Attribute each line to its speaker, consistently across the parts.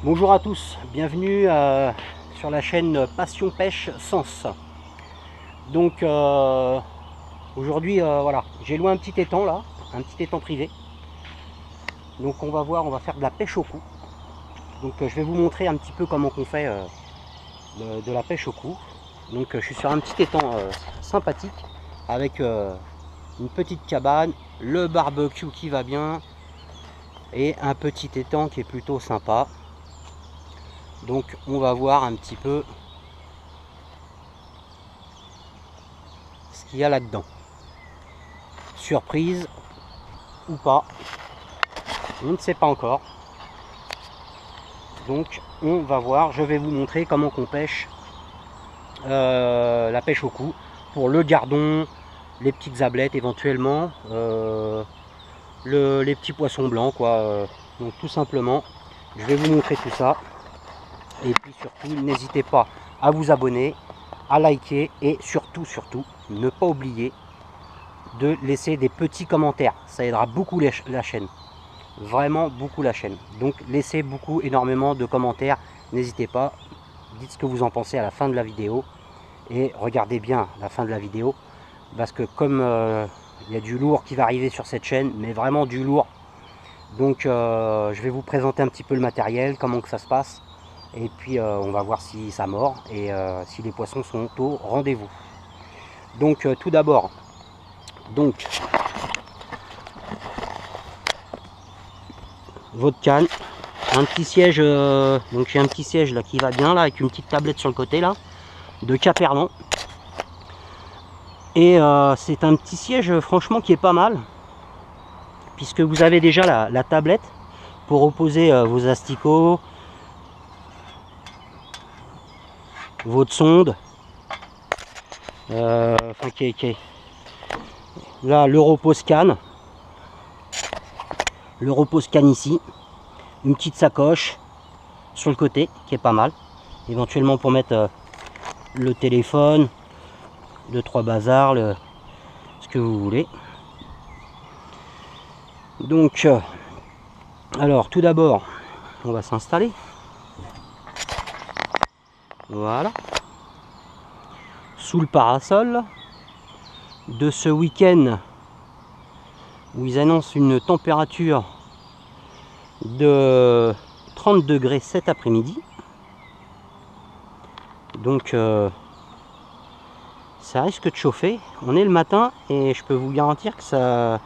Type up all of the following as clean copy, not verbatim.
Speaker 1: Bonjour à tous, bienvenue sur la chaîne Passion Pêche Sens. Donc aujourd'hui voilà, j'ai loué un petit étang là, un petit étang privé. Donc on va faire de la pêche au cou. Donc je vais vous montrer un petit peu comment on fait de la pêche au cou. Donc je suis sur un petit étang sympathique avec une petite cabane, le barbecue qui va bien et un petit étang qui est plutôt sympa. Donc on va voir un petit peu ce qu'il y a là-dedans. Surprise ou pas, on ne sait pas encore. Donc on va voir, je vais vous montrer comment on pêche la pêche au cou pour le gardon, les petites ablettes éventuellement, les petits poissons blancs quoi. Donc tout simplement, je vais vous montrer tout ça. Et puis surtout, n'hésitez pas à vous abonner, à liker et surtout, ne pas oublier de laisser des petits commentaires. Ça aidera beaucoup la chaîne. Vraiment beaucoup la chaîne. Donc laissez énormément de commentaires. N'hésitez pas, dites ce que vous en pensez à la fin de la vidéo. Et regardez bien la fin de la vidéo. Parce que comme il y a du lourd qui va arriver sur cette chaîne, mais vraiment du lourd. Donc je vais vous présenter un petit peu le matériel, comment que ça se passe. Et puis on va voir si ça mord et si les poissons sont au rendez-vous. Donc tout d'abord, votre canne, un petit siège, donc j'ai un petit siège là qui va bien là avec une petite tablette sur le côté là, de Capernon. Et c'est un petit siège franchement qui est pas mal, puisque vous avez déjà la tablette pour reposer vos asticots, votre sonde, là le repose-canne, ici, une petite sacoche sur le côté qui est pas mal, éventuellement pour mettre le téléphone, 2-3 bazars, ce que vous voulez. Donc alors tout d'abord on va s'installer. Voilà, sous le parasol de ce week-end où ils annoncent une température de 30 degrés cet après-midi. Donc ça risque de chauffer. On est le matin et je peux vous garantir que ça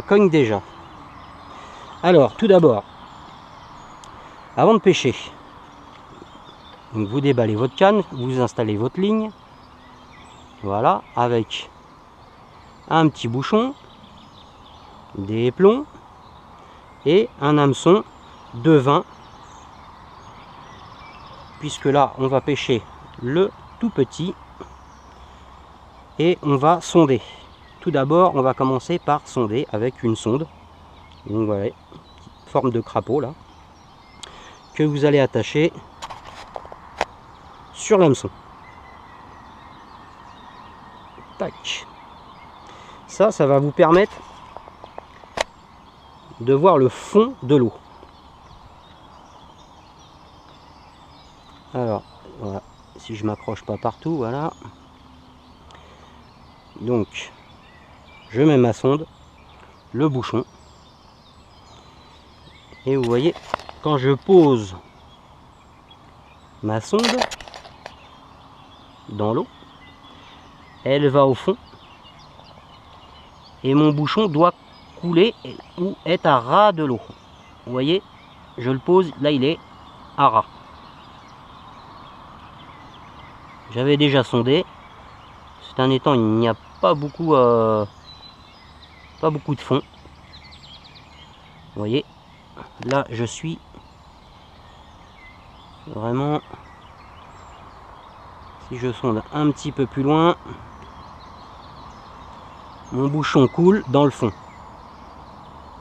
Speaker 1: cogne déjà. Alors tout d'abord, avant de pêcher, donc vous déballez votre canne, vous installez votre ligne, voilà, avec un petit bouchon, des plombs et un hameçon de 20, puisque là on va pêcher le tout petit et on va sonder. Tout d'abord on va commencer par sonder avec une sonde, donc voilà, forme de crapaud là, que vous allez attacher sur l'hameçon. Tac. Ça va vous permettre de voir le fond de l'eau. Alors voilà, si je m'accroche pas partout, voilà. Donc je mets ma sonde, le bouchon, et vous voyez, quand je pose ma sonde dans l'eau, elle va au fond et mon bouchon doit couler ou être à ras de l'eau. Vous voyez, je le pose, là il est à ras. J'avais déjà sondé, c'est un étang, il n'y a pas beaucoup de fond. Vous voyez, là je suis vraiment, si je sonde un petit peu plus loin, mon bouchon coule dans le fond.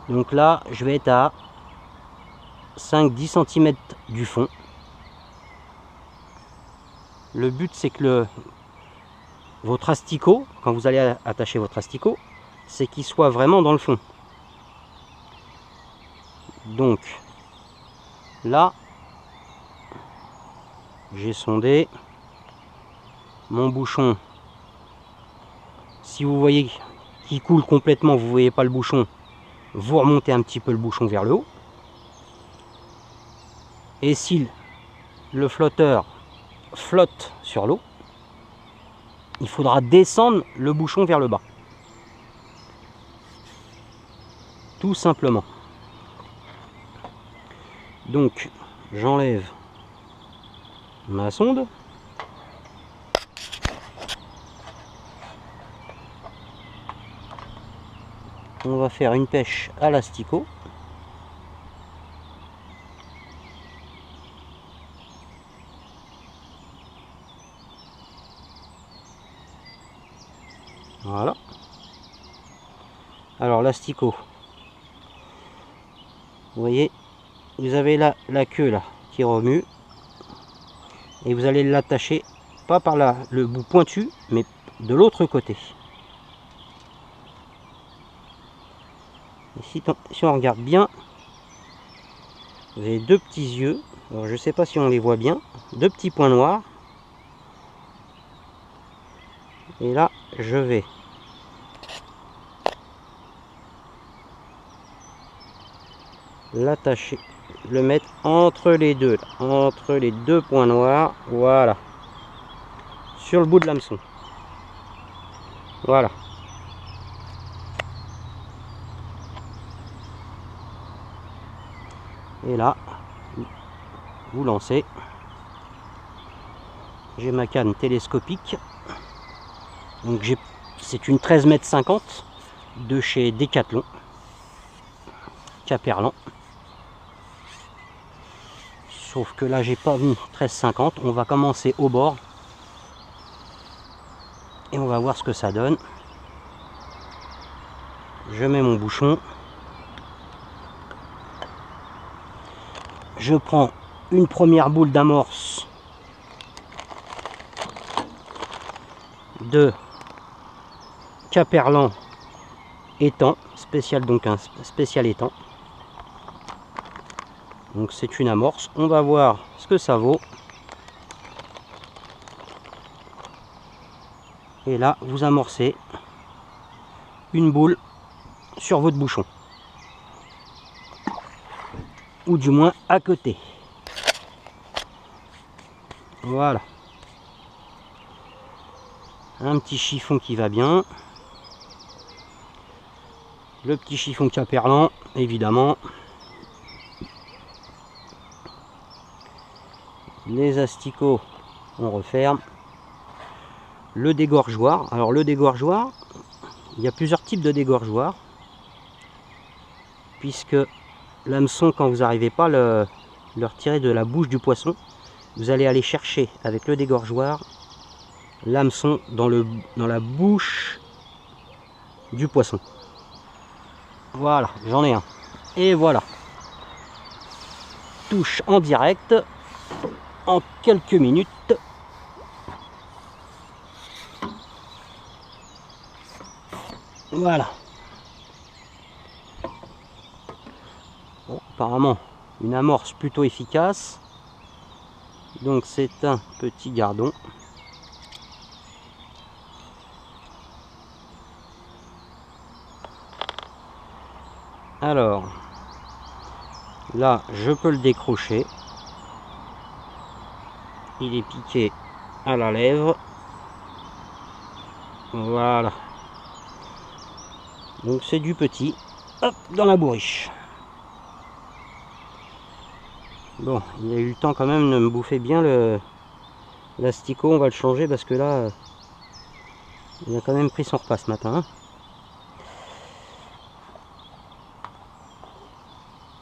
Speaker 1: Donc là je vais être à 5-10 cm du fond. Le but c'est que votre asticot, quand vous allez attacher votre asticot, c'est qu'il soit vraiment dans le fond. Donc Là, j'ai sondé mon bouchon. Si vous voyez qu'il coule complètement, vous ne voyez pas le bouchon, vous remontez un petit peu le bouchon vers le haut. Et si le flotteur flotte sur l'eau, il faudra descendre le bouchon vers le bas. Tout simplement. Donc, j'enlève ma sonde. On va faire une pêche à l'asticot. Voilà. Alors l'asticot, vous voyez, vous avez là la queue là qui remue et vous allez l'attacher pas par là le bout pointu, mais de l'autre côté. Et si on regarde bien, vous avez deux petits yeux. Alors je sais pas si on les voit bien, deux petits points noirs. Et là, je vais l'attacher, le mettre entre les deux, entre les deux points noirs, voilà, sur le bout de l'hameçon. Voilà. Et là, vous lancez. J'ai ma canne télescopique. Donc c'est une 13,50 m de chez Decathlon, Caperlan. Sauf que là j'ai pas mis 13,50. On va commencer au bord et on va voir ce que ça donne. Je mets mon bouchon. Je prends une première boule d'amorce de Caperlan étang, spécial, donc un spécial étang. Donc c'est une amorce, on va voir ce que ça vaut. Et là vous amorcez une boule sur votre bouchon, ou du moins à côté. Voilà, un petit chiffon qui va bien, le petit chiffon Caperlan évidemment, les asticots on referme, le dégorgeoir. Alors le dégorgeoir, il y a plusieurs types de dégorgeoirs, puisque l'hameçon, quand vous n'arrivez pas à le retirer de la bouche du poisson, vous allez aller chercher avec le dégorgeoir l'hameçon dans la bouche du poisson. Voilà, j'en ai un. Et voilà, touche en direct en quelques minutes. Voilà. Bon, apparemment une amorce plutôt efficace. Donc c'est un petit gardon. Alors là je peux le décrocher. Il est piqué à la lèvre. Voilà. Donc c'est du petit. Hop, dans la bourriche. Bon, il a eu le temps quand même de me bouffer bien l'asticot. On va le changer parce que là, il a quand même pris son repas ce matin. Hein.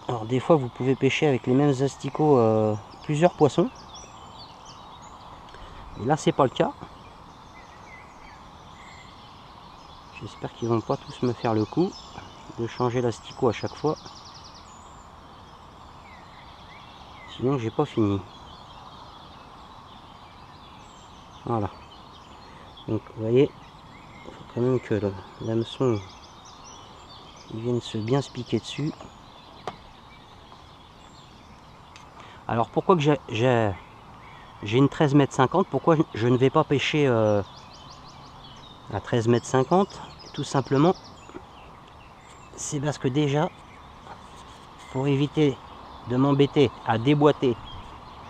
Speaker 1: Alors des fois, vous pouvez pêcher avec les mêmes asticots plusieurs poissons. Et là, c'est pas le cas. J'espère qu'ils vont pas tous me faire le coup de changer l'asticot à chaque fois. Sinon j'ai pas fini. Voilà. Donc vous voyez, il faut quand même que l'hameçon vienne bien se piquer dessus. Alors pourquoi que j'ai une 13,50 m, pourquoi je ne vais pas pêcher à 13,50 m? Tout simplement, c'est parce que déjà, pour éviter de m'embêter à déboîter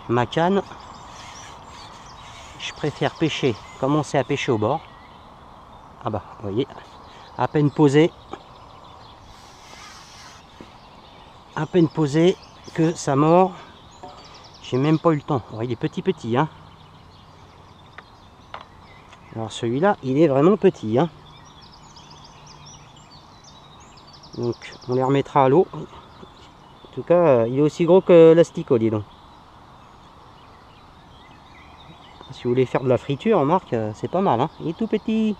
Speaker 1: ma canne, je préfère commencer à pêcher au bord. Ah bah, vous voyez, à peine posé que ça mord. J'ai même pas eu le temps. Alors, il est petit, hein. Alors celui-là, il est vraiment petit, hein. Donc on les remettra à l'eau. En tout cas, il est aussi gros que l'asticot, dis donc. Si vous voulez faire de la friture, remarque, c'est pas mal, hein. Il est tout petit.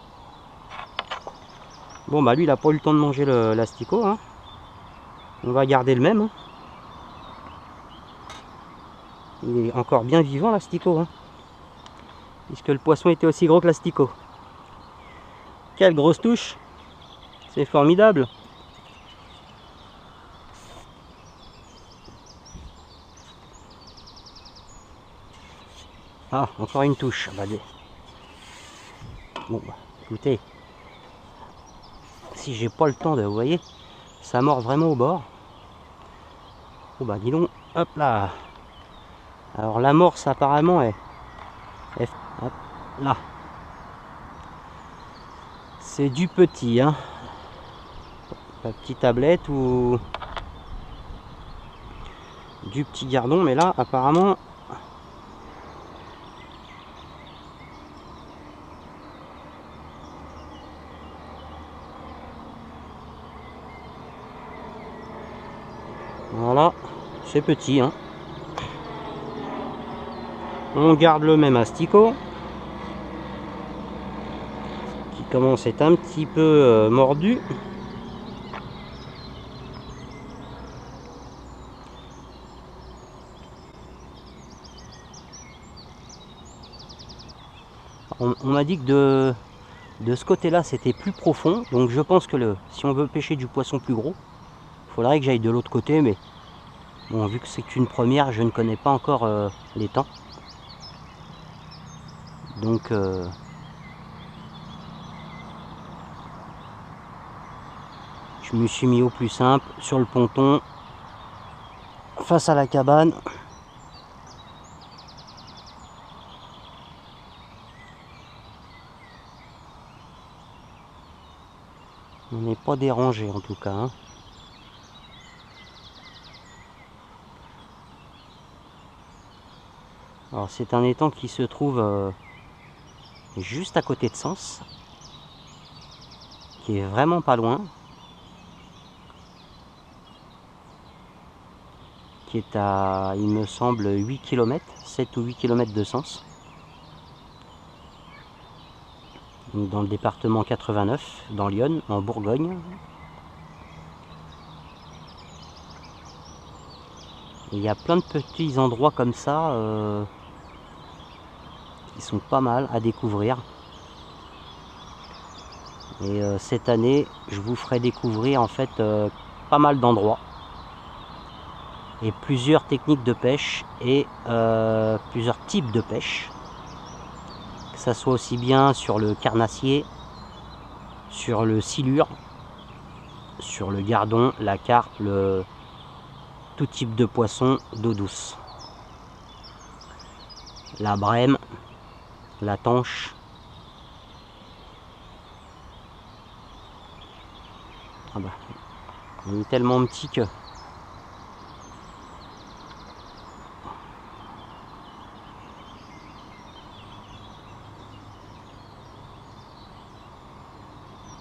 Speaker 1: Bon bah lui, il a pas eu le temps de manger l'asticot, hein. On va garder le même, hein. Il est encore bien vivant, l'asticot, hein, puisque le poisson était aussi gros que l'asticot. Quelle grosse touche! C'est formidable! Ah, encore une touche. Bon, bah, écoutez, si j'ai pas le temps de, vous voyez, ça mord vraiment au bord. Bon bah dis donc, hop là. Alors l'amorce apparemment est hop là. C'est du petit, hein. La petite tablette ou du petit gardon, mais là apparemment voilà, c'est petit, hein. On garde le même asticot qui commence à être un petit peu mordu. On m'a dit que de ce côté là c'était plus profond, donc je pense que si on veut pêcher du poisson plus gros, il faudrait que j'aille de l'autre côté, mais bon, vu que c'est une première, je ne connais pas encore les temps. Donc je me suis mis au plus simple, sur le ponton, face à la cabane. On n'est pas dérangé en tout cas, hein. Alors c'est un étang qui se trouve juste à côté de Sens, qui est vraiment pas loin, qui est à, il me semble, 8 km, 7 ou 8 km de Sens, dans le département 89, dans l'Yonne, en Bourgogne. Et il y a plein de petits endroits comme ça qui sont pas mal à découvrir. Et cette année, je vous ferai découvrir en fait pas mal d'endroits et plusieurs techniques de pêche et plusieurs types de pêche, que ça soit aussi bien sur le carnassier, sur le silure, sur le gardon, la carpe, tout type de poisson d'eau douce, la brème, la tanche. Ah bah, il est tellement petit que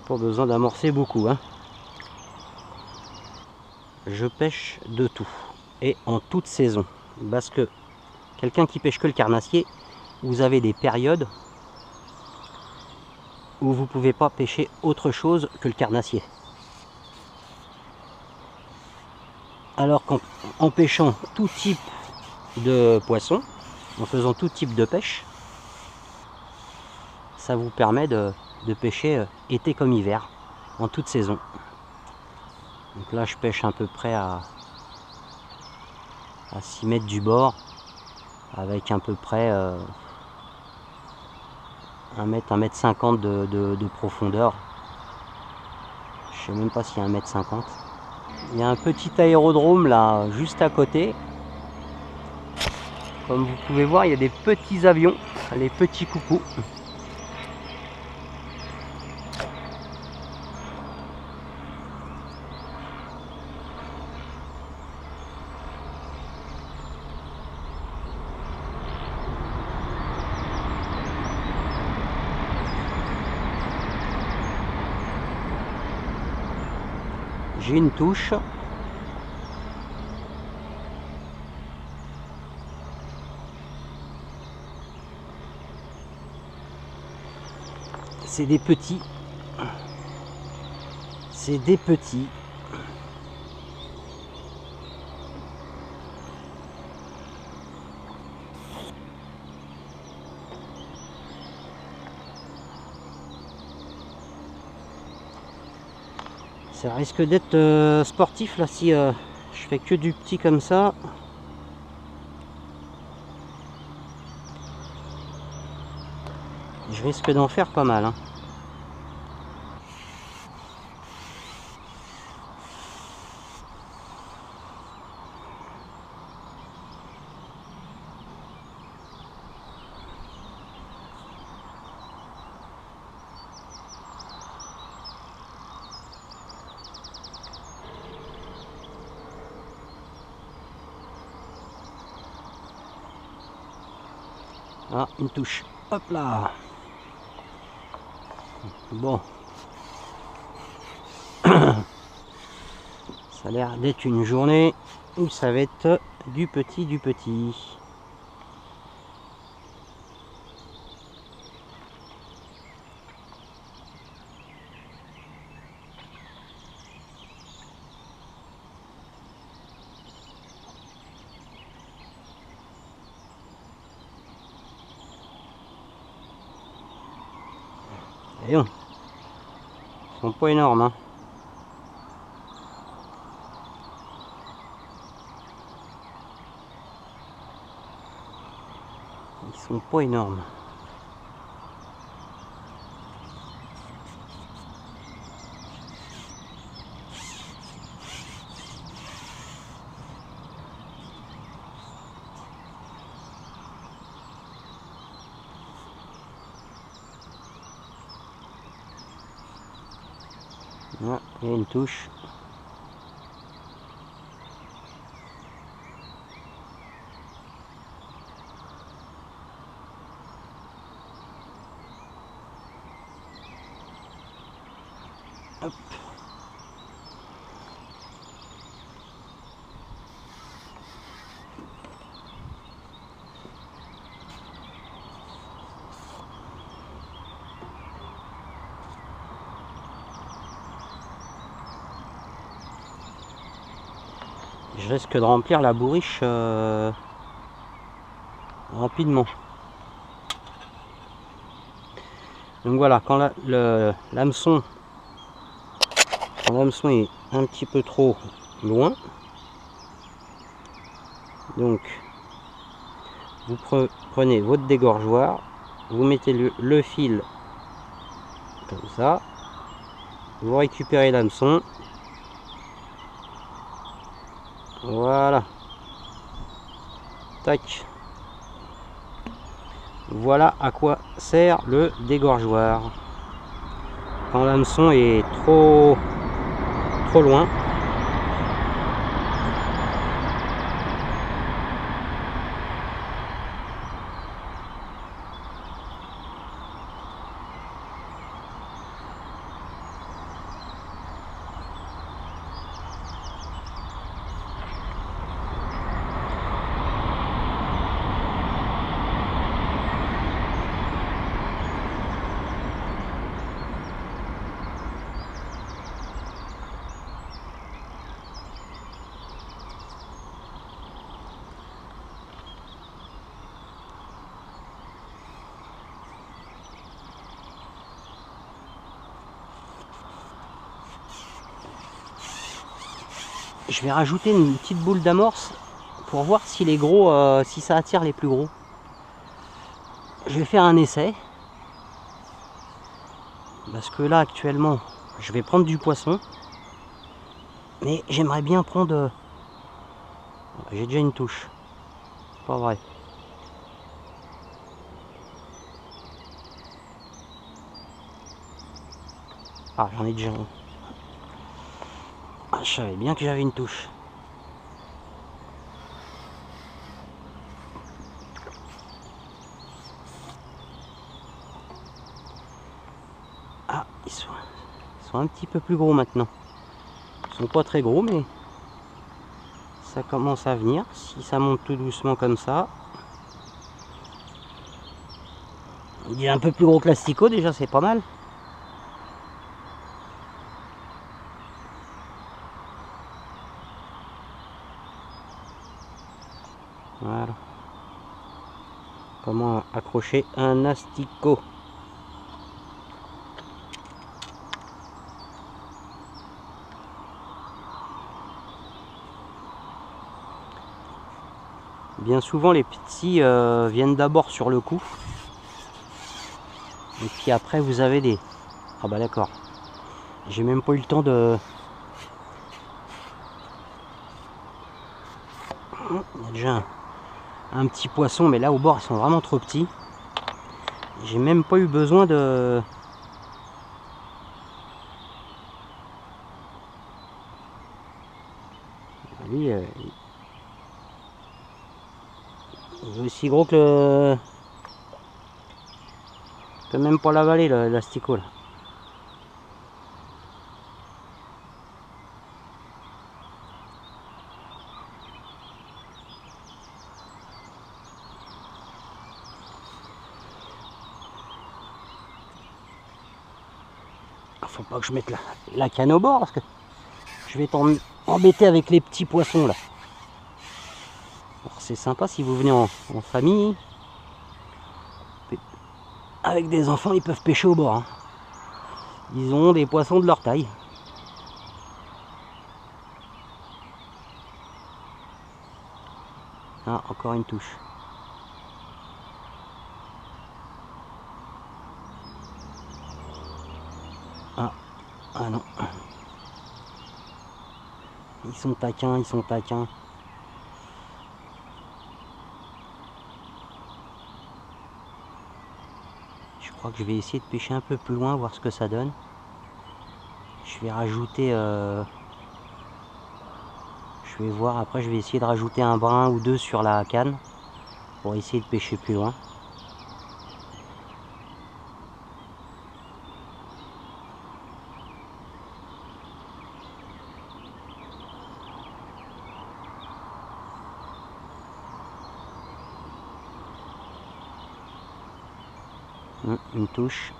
Speaker 1: pas besoin d'amorcer beaucoup, hein. Je pêche de tout et en toute saison, parce que quelqu'un qui pêche que le carnassier, vous avez des périodes où vous pouvez pas pêcher autre chose que le carnassier. Alors qu'en pêchant tout type de poisson, en faisant tout type de pêche, ça vous permet de pêcher été comme hiver, en toute saison. Donc là je pêche à peu près à à 6 mètres du bord, avec à peu près 1 mètre, 1 mètre 50 de profondeur. Je sais même pas s'il y a 1 mètre 50. Il y a un petit aérodrome là juste à côté. Comme vous pouvez voir, il y a des petits avions, les petits coucous. J'ai une touche. C'est des petits. C'est des petits. Ça risque d'être sportif là si je fais que du petit comme ça. Je risque d'en faire pas mal. Hein. Ah, une touche. Hop là. Bon. Ça a l'air d'être une journée où ça va être du petit, du petit. Et non. Ils sont pas énormes, hein. Ils sont pas énormes. Voilà, il y a une touche. Hop. Je risque de remplir la bourriche rapidement. Donc voilà, quand l'hameçon est un petit peu trop loin, donc vous prenez votre dégorgeoir, vous mettez le fil comme ça, vous récupérez l'hameçon. Voilà. Tac. Voilà à quoi sert le dégorgeoir. Quand l'hameçon est trop loin. Je vais rajouter une petite boule d'amorce pour voir si les gros, si ça attire les plus gros. Je vais faire un essai. Parce que là actuellement, je vais prendre du poisson. Mais j'aimerais bien prendre... J'ai déjà une touche. Pas vrai. Ah, j'en ai déjà un. Ah, je savais bien que j'avais une touche. Ah, ils sont un petit peu plus gros maintenant. Ils sont pas très gros, mais ça commence à venir. Si ça monte tout doucement comme ça. Il est un peu plus gros que l'asticot, déjà, c'est pas mal. Voilà. Comment accrocher un asticot. Bien souvent les petits viennent d'abord sur le coup. Et puis après vous avez des... Ah bah d'accord. J'ai même pas eu le temps de... Il y a déjà un petit poisson, mais là au bord ils sont vraiment trop petits. J'ai même pas eu besoin de... Lui, il est aussi gros que le... Je peux même pas l'avaler l'asticot là. Faut pas que je mette la canne au bord parce que je vais t'embêter avec les petits poissons là. C'est sympa si vous venez en famille. Avec des enfants, ils peuvent pêcher au bord. Hein. Ils ont des poissons de leur taille. Ah, encore une touche. Ah, ah non. Ils sont taquins, ils sont taquins. Je crois que je vais essayer de pêcher un peu plus loin, voir ce que ça donne. Je vais rajouter... Je vais voir, après je vais essayer de rajouter un brin ou deux sur la canne. Pour essayer de pêcher plus loin. Une touche.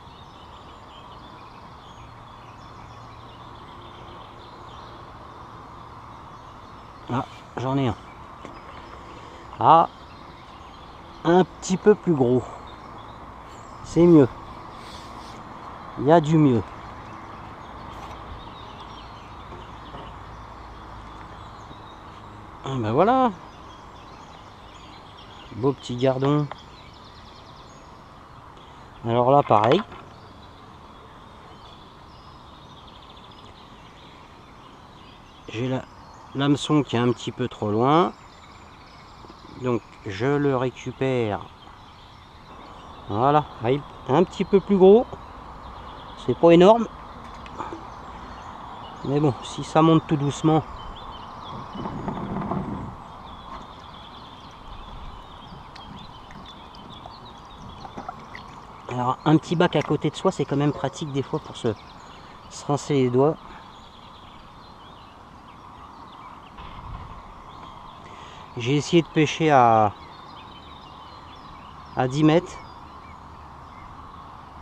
Speaker 1: Ah, j'en ai un. Ah, un petit peu plus gros. C'est mieux. Il y a du mieux. Ah ben voilà. Beau petit gardon. Alors là, pareil. J'ai l'hameçon qui est un petit peu trop loin. Donc je le récupère. Voilà, un petit peu plus gros. C'est pas énorme. Mais bon, si ça monte tout doucement. Alors un petit bac à côté de soi, c'est quand même pratique des fois pour se rincer les doigts. J'ai essayé de pêcher à 10 mètres.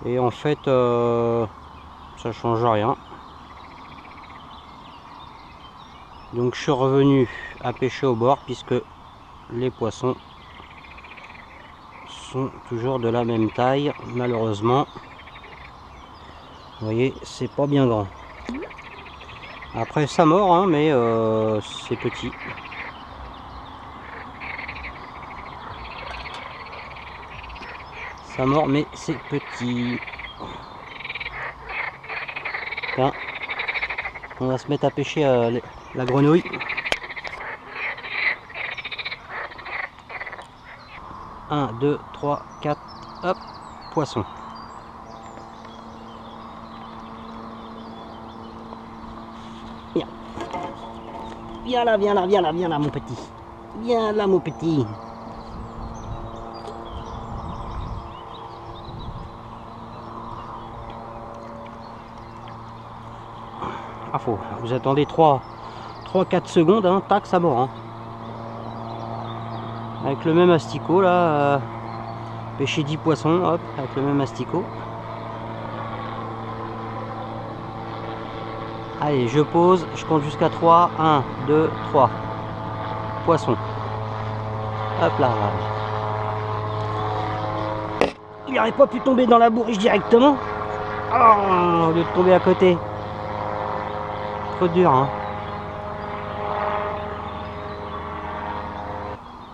Speaker 1: Et en fait, ça change rien. Donc je suis revenu à pêcher au bord puisque les poissons sont toujours de la même taille, malheureusement. Vous voyez, c'est pas bien grand. Après ça mord, hein, mais c'est petit. Ça mord, mais c'est petit. Tiens, on va se mettre à pêcher la grenouille. Un, 2, 3, 4, hop, poisson. Viens. Viens là, viens là, viens là, viens là, mon petit. Viens là, mon petit. Ah, vous attendez 3-4 secondes, hein, tac, ça mord. Hein. Avec le même asticot, là, pêcher 10 poissons, hop, avec le même asticot. Allez, je pose, je compte jusqu'à 3, 1, 2, 3. Poisson. Hop là. Il n'aurait pas pu tomber dans la bourriche directement. Oh, au lieu de tomber à côté. Trop dur, hein.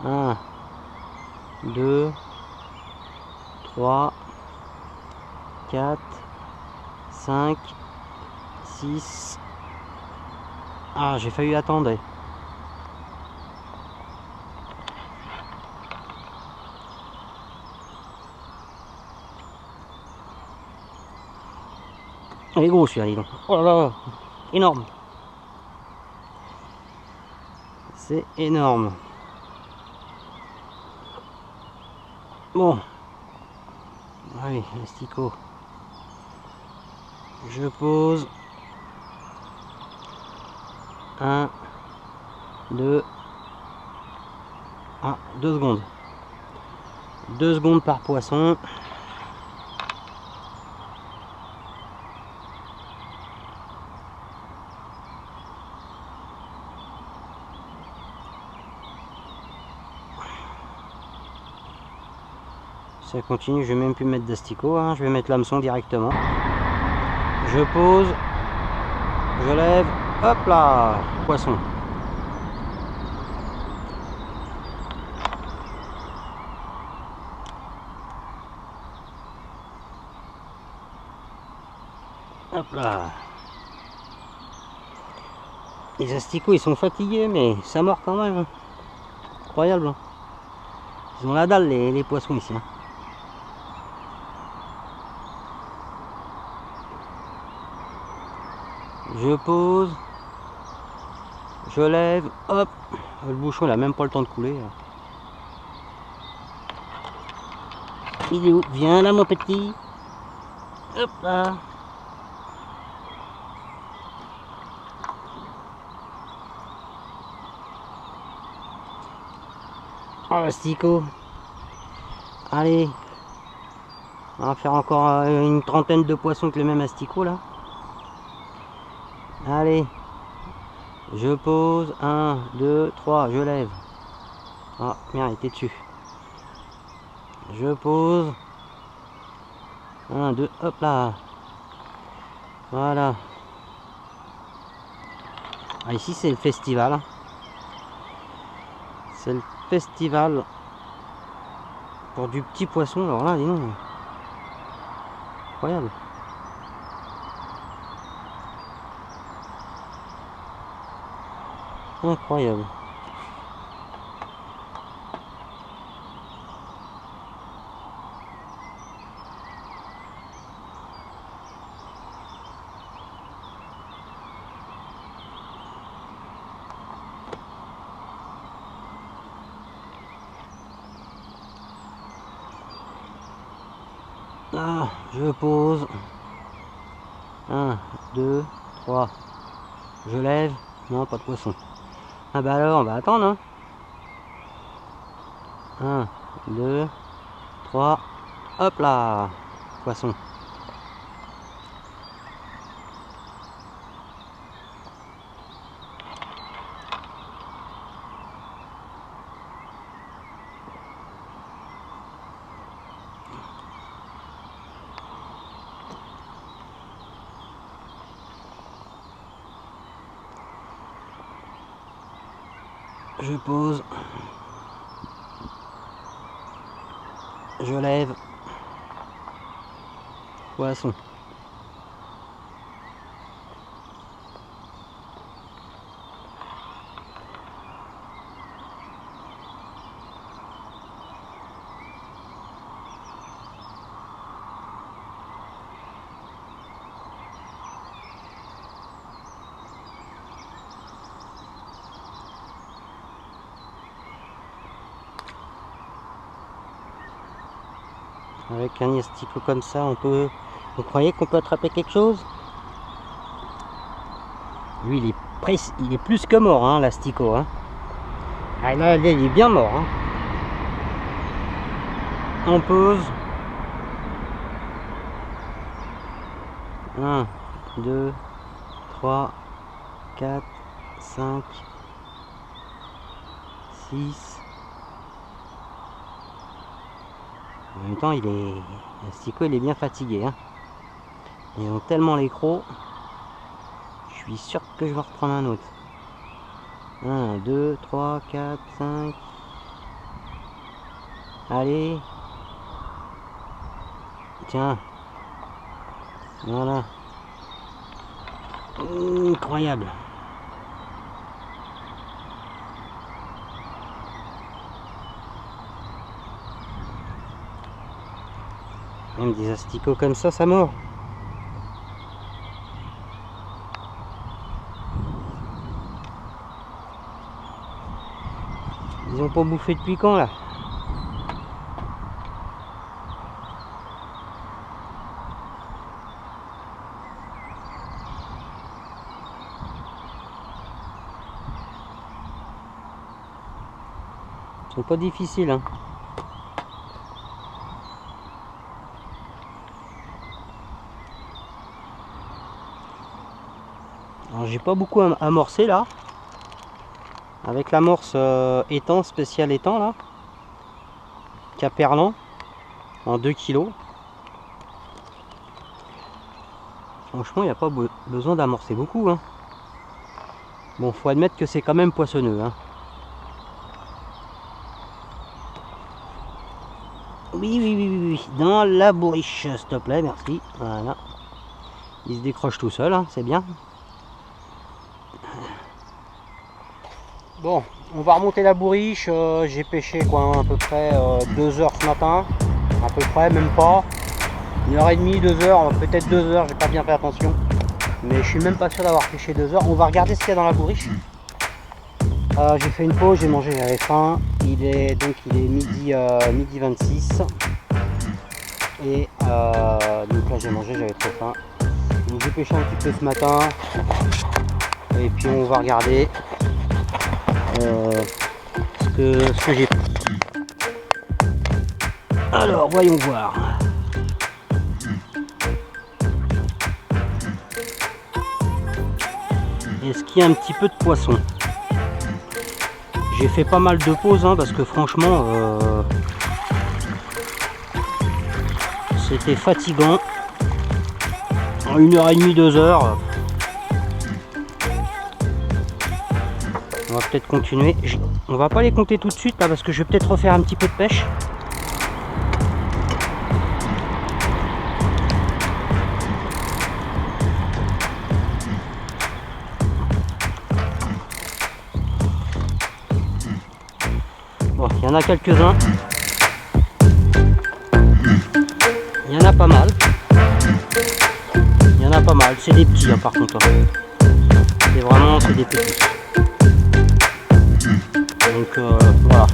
Speaker 1: 1, 2, 3, 4, 5, 6. Ah, j'ai failli attendre. Il est gros celui-là, dis donc. Oh là là, énorme. C'est énorme. Bon. Allez, l'asticot. Je pose. 1, 2, 2 secondes. 2 secondes par poisson. Ça continue, je vais même plus mettre d'asticot, hein, je vais mettre l'hameçon directement. Je pose, je lève, hop là, poisson. Hop là. Les asticots ils sont fatigués mais ça mord quand même. Incroyable. Hein. Ils ont la dalle les poissons ici. Hein. Je pose, je lève, hop, le bouchon il a même pas le temps de couler. Il est où? Viens là mon petit. Hop là. Oh l'asticot. Allez. On va faire encore une trentaine de poissons avec le même asticot là. Allez, je pose, 1, 2, 3, je lève. Ah, merde, il était dessus. Je pose. 1, 2, hop là. Voilà. Ah, ici, c'est le festival. C'est le festival pour du petit poisson. Alors là, dis donc. Incroyable. Incroyable. Ah, je pose. 1, 2, 3. Je lève. Non, pas de poisson. Ah bah alors, on va attendre. Hein. 1, 2, 3. Hop là. Poisson. Je pose, je lève, poisson. Avec un asticot comme ça, on peut... Vous croyez qu'on peut attraper quelque chose? Lui, il est plus que mort, hein, l'asticot. Hein. Ah, là, il est bien mort. Hein. On pose. 1, 2, 3, 4, 5, 6. En même temps, l'asticot il est bien fatigué. Hein. Ils ont tellement les crocs. Je suis sûr que je vais reprendre un autre. 1, 2, 3, 4, 5. Allez. Tiens. Voilà. Incroyable. Même des asticots comme ça mord. Ils ont pas bouffé depuis quand là? Ils sont pas difficiles hein. Alors j'ai pas beaucoup amorcé là. Avec l'amorce étang, spécial étang là. Caperlan en 2 kg. Franchement il n'y a pas besoin d'amorcer beaucoup hein. Bon faut admettre que c'est quand même poissonneux hein. Oui, dans la bourriche, s'il te plaît, merci. Voilà. Il se décroche tout seul, hein, c'est bien. Bon, on va remonter la bourriche. J'ai pêché quoi, à peu près 2 heures ce matin. À peu près, même pas. 1h30, 2 heures, peut-être 2 heures, j'ai pas bien fait attention. Mais je suis même pas sûr d'avoir pêché 2 heures. On va regarder ce qu'il y a dans la bourriche. J'ai fait une pause, j'ai mangé, j'avais faim. Il est midi 26. Et donc là j'ai mangé, j'avais trop faim. Donc j'ai pêché un petit peu ce matin. Et puis on va regarder ce que j'ai pris. Alors voyons voir. Est-ce qu'il y a un petit peu de poisson? J'ai fait pas mal de pauses hein, parce que franchement c'était fatigant. En 1h30, 2 heures. On va peut-être continuer. On va pas les compter tout de suite là parce que je vais peut-être refaire un petit peu de pêche. Bon, il y en a quelques-uns. Il y en a pas mal. Il y en a pas mal. C'est des petits hein, par contre. C'est des petits. Donc voilà.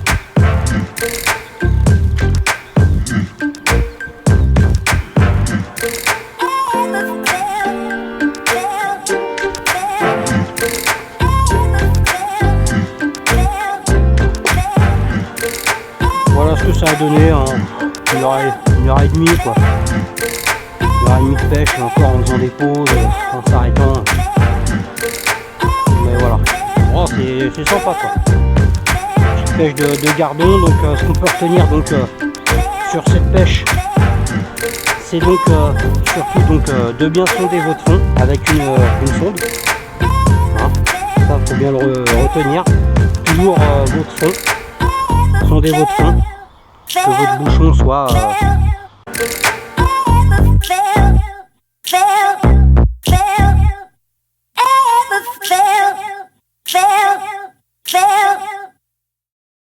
Speaker 1: Voilà ce que ça a donné en 1h30 quoi. 1h30 de pêche, et encore en faisant des pauses, en s'arrêtant. Mais voilà. Oh, c'est sympa quoi. Petite pêche de gardon, donc ce qu'on peut retenir donc sur cette pêche, c'est donc surtout donc de bien sonder votre fond avec une sonde. Hein, ça faut bien le retenir. Toujours votre fond. Sondez votre fond. Que votre bouchon soit